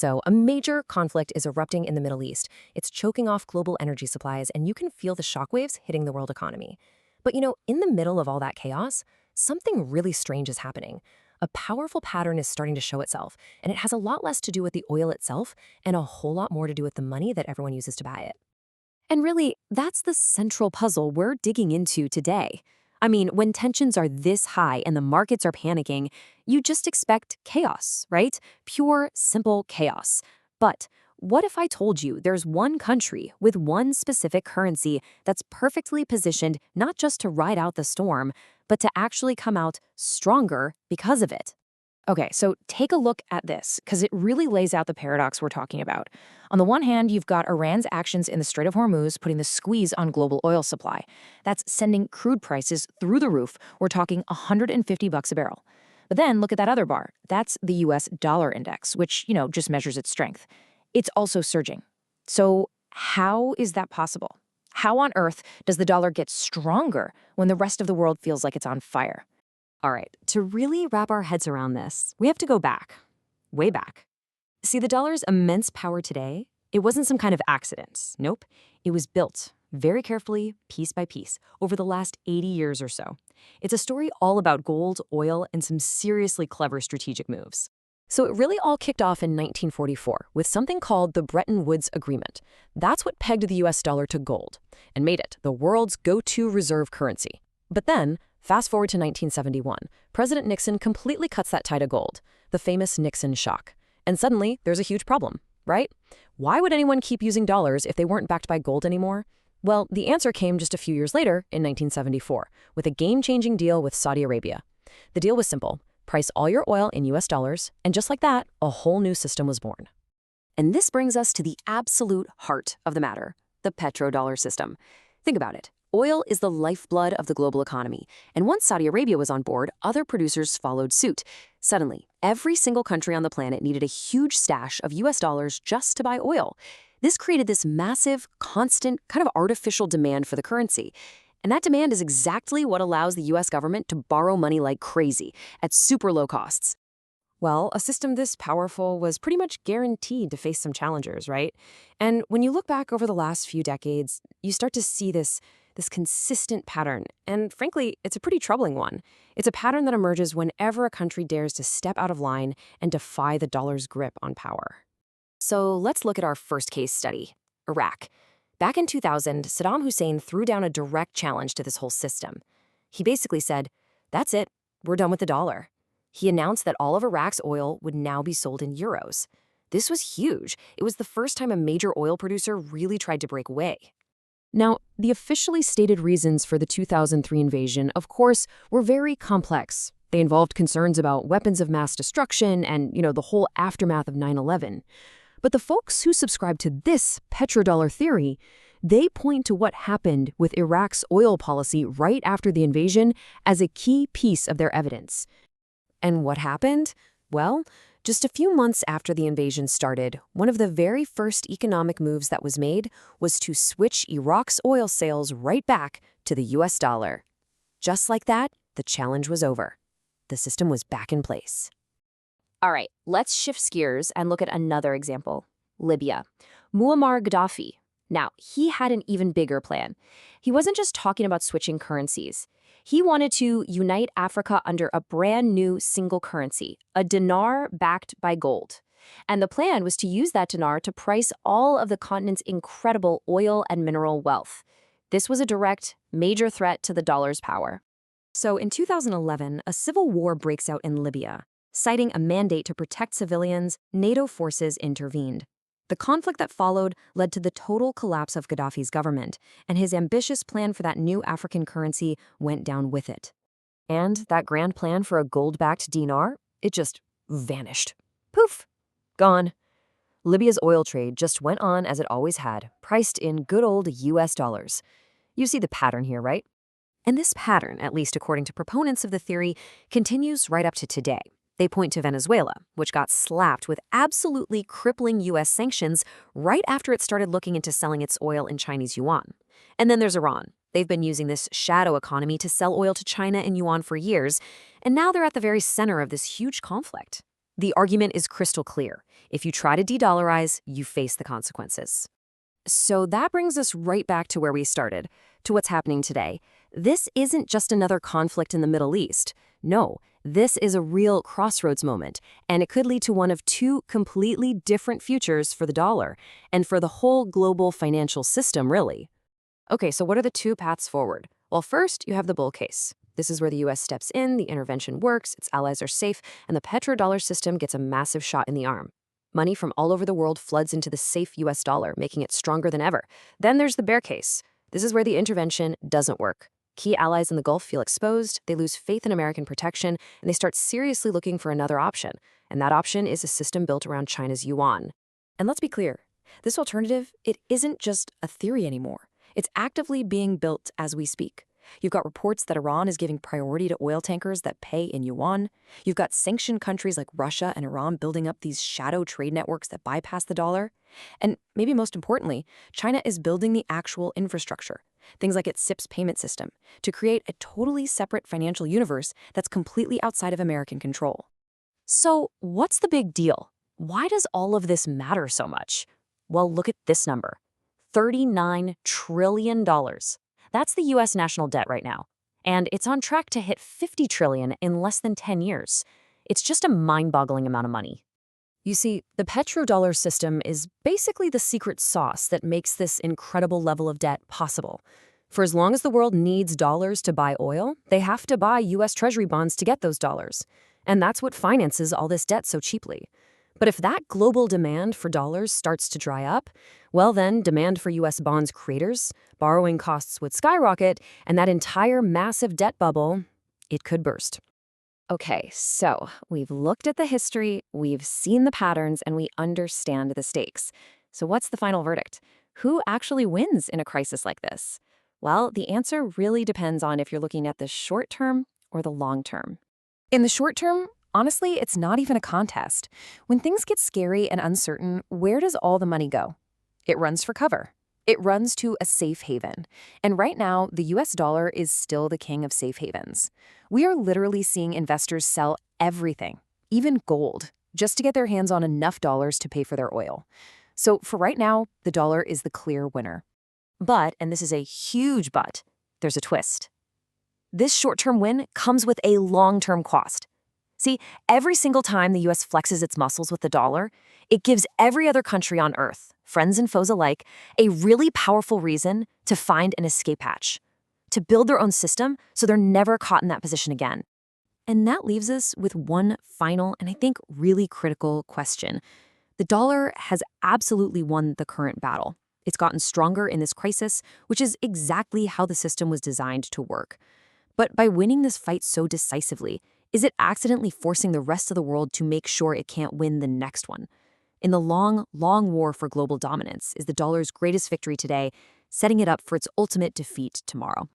So, a major conflict is erupting in the Middle East. It's choking off global energy supplies, and you can feel the shockwaves hitting the world economy. But in the middle of all that chaos, something really strange is happening. A powerful pattern is starting to show itself, and it has a lot less to do with the oil itself and a whole lot more to do with the money that everyone uses to buy it. And really, that's the central puzzle we're digging into today. I mean, when tensions are this high and the markets are panicking, you just expect chaos, right? Pure, simple chaos. But what if I told you there's one country with one specific currency that's perfectly positioned not just to ride out the storm, but to actually come out stronger because of it? Okay, so take a look at this, because it really lays out the paradox we're talking about. On the one hand, you've got Iran's actions in the Strait of Hormuz putting the squeeze on global oil supply. That's sending crude prices through the roof. We're talking $150 a barrel. But then look at that other bar. That's the US dollar index, which, just measures its strength. It's also surging. So how is that possible? How on earth does the dollar get stronger when the rest of the world feels like it's on fire? All right, to really wrap our heads around this, we have to go back, way back. See, the dollar's immense power today, it wasn't some kind of accident. Nope. It was built very carefully, piece by piece, over the last 80 years or so. It's a story all about gold, oil, and some seriously clever strategic moves. So it really all kicked off in 1944 with something called the Bretton Woods Agreement. That's what pegged the US dollar to gold and made it the world's go-to reserve currency. But then, fast forward to 1971, President Nixon completely cuts that tie to gold, the famous Nixon shock. And suddenly, there's a huge problem, right? Why would anyone keep using dollars if they weren't backed by gold anymore? Well, the answer came just a few years later in 1974, with a game-changing deal with Saudi Arabia. The deal was simple. Price all your oil in US dollars, and just like that, a whole new system was born. And this brings us to the absolute heart of the matter, the petrodollar system. Think about it. Oil is the lifeblood of the global economy, and once Saudi Arabia was on board, other producers followed suit. Suddenly, every single country on the planet needed a huge stash of US dollars just to buy oil. This created this massive, constant, kind of artificial demand for the currency. And that demand is exactly what allows the US government to borrow money like crazy, at super low costs. Well, a system this powerful was pretty much guaranteed to face some challengers, right? And when you look back over the last few decades, you start to see this consistent pattern. And frankly, it's a pretty troubling one. It's a pattern that emerges whenever a country dares to step out of line and defy the dollar's grip on power. So let's look at our first case study, Iraq. Back in 2000, Saddam Hussein threw down a direct challenge to this whole system. He basically said, "That's it, we're done with the dollar." He announced that all of Iraq's oil would now be sold in euros. This was huge. It was the first time a major oil producer really tried to break away. Now, the officially stated reasons for the 2003 invasion, of course, were very complex. They involved concerns about weapons of mass destruction and, the whole aftermath of 9/11. But the folks who subscribe to this petrodollar theory, they point to what happened with Iraq's oil policy right after the invasion as a key piece of their evidence. And what happened? Well, just a few months after the invasion started, one of the very first economic moves that was made was to switch Iraq's oil sales right back to the US dollar. Just like that, the challenge was over. The system was back in place. All right, let's shift gears and look at another example, Libya. Muammar Gaddafi. Now, he had an even bigger plan. He wasn't just talking about switching currencies. He wanted to unite Africa under a brand new single currency, a dinar backed by gold. And the plan was to use that dinar to price all of the continent's incredible oil and mineral wealth. This was a direct, major threat to the dollar's power. So in 2011, a civil war breaks out in Libya. Citing a mandate to protect civilians, NATO forces intervened. The conflict that followed led to the total collapse of Gaddafi's government, and his ambitious plan for that new African currency went down with it. And that grand plan for a gold-backed dinar, it just vanished. Poof! Gone. Libya's oil trade just went on as it always had, priced in good old US dollars. You see the pattern here, right? And this pattern, at least according to proponents of the theory, continues right up to today. They point to Venezuela, which got slapped with absolutely crippling U.S. sanctions right after it started looking into selling its oil in Chinese yuan. And then there's Iran. They've been using this shadow economy to sell oil to China in yuan for years, and now they're at the very center of this huge conflict. The argument is crystal clear. If you try to de-dollarize, you face the consequences. So that brings us right back to where we started, to what's happening today. This isn't just another conflict in the Middle East. No, this is a real crossroads moment, and it could lead to one of two completely different futures for the dollar, and for the whole global financial system, really. Okay, so what are the two paths forward? Well, first, you have the bull case. This is where the US steps in, the intervention works, its allies are safe, and the petrodollar system gets a massive shot in the arm. Money from all over the world floods into the safe US dollar, making it stronger than ever. Then there's the bear case. This is where the intervention doesn't work. Key allies in the Gulf feel exposed, they lose faith in American protection, and they start seriously looking for another option. And that option is a system built around China's yuan. And let's be clear, this alternative, it isn't just a theory anymore. It's actively being built as we speak. You've got reports that Iran is giving priority to oil tankers that pay in yuan. You've got sanctioned countries like Russia and Iran building up these shadow trade networks that bypass the dollar. And maybe most importantly, China is building the actual infrastructure, things like its CIPS payment system, to create a totally separate financial universe that's completely outside of American control. So what's the big deal? Why does all of this matter so much? Well, look at this number. $39 trillion. That's the US national debt right now. And it's on track to hit $50 trillion in less than 10 years. It's just a mind-boggling amount of money. You see, the petrodollar system is basically the secret sauce that makes this incredible level of debt possible. For as long as the world needs dollars to buy oil, they have to buy US Treasury bonds to get those dollars. And that's what finances all this debt so cheaply. But if that global demand for dollars starts to dry up, well then, demand for US bonds craters, borrowing costs would skyrocket, and that entire massive debt bubble, it could burst. Okay, so we've looked at the history, we've seen the patterns, and we understand the stakes. So what's the final verdict? Who actually wins in a crisis like this? Well, the answer really depends on if you're looking at the short term or the long term. In the short term, honestly, it's not even a contest. When things get scary and uncertain, where does all the money go? It runs for cover. It runs to a safe haven. And right now, the US dollar is still the king of safe havens. We are literally seeing investors sell everything, even gold, just to get their hands on enough dollars to pay for their oil. So for right now, the dollar is the clear winner. But, and this is a huge but, there's a twist. This short-term win comes with a long-term cost. See, every single time the US flexes its muscles with the dollar, it gives every other country on Earth, friends and foes alike, a really powerful reason to find an escape hatch, to build their own system so they're never caught in that position again. And that leaves us with one final and I think really critical question. The dollar has absolutely won the current battle. It's gotten stronger in this crisis, which is exactly how the system was designed to work. But by winning this fight so decisively, is it accidentally forcing the rest of the world to make sure it can't win the next one? In the long, long war for global dominance, is the dollar's greatest victory today setting it up for its ultimate defeat tomorrow?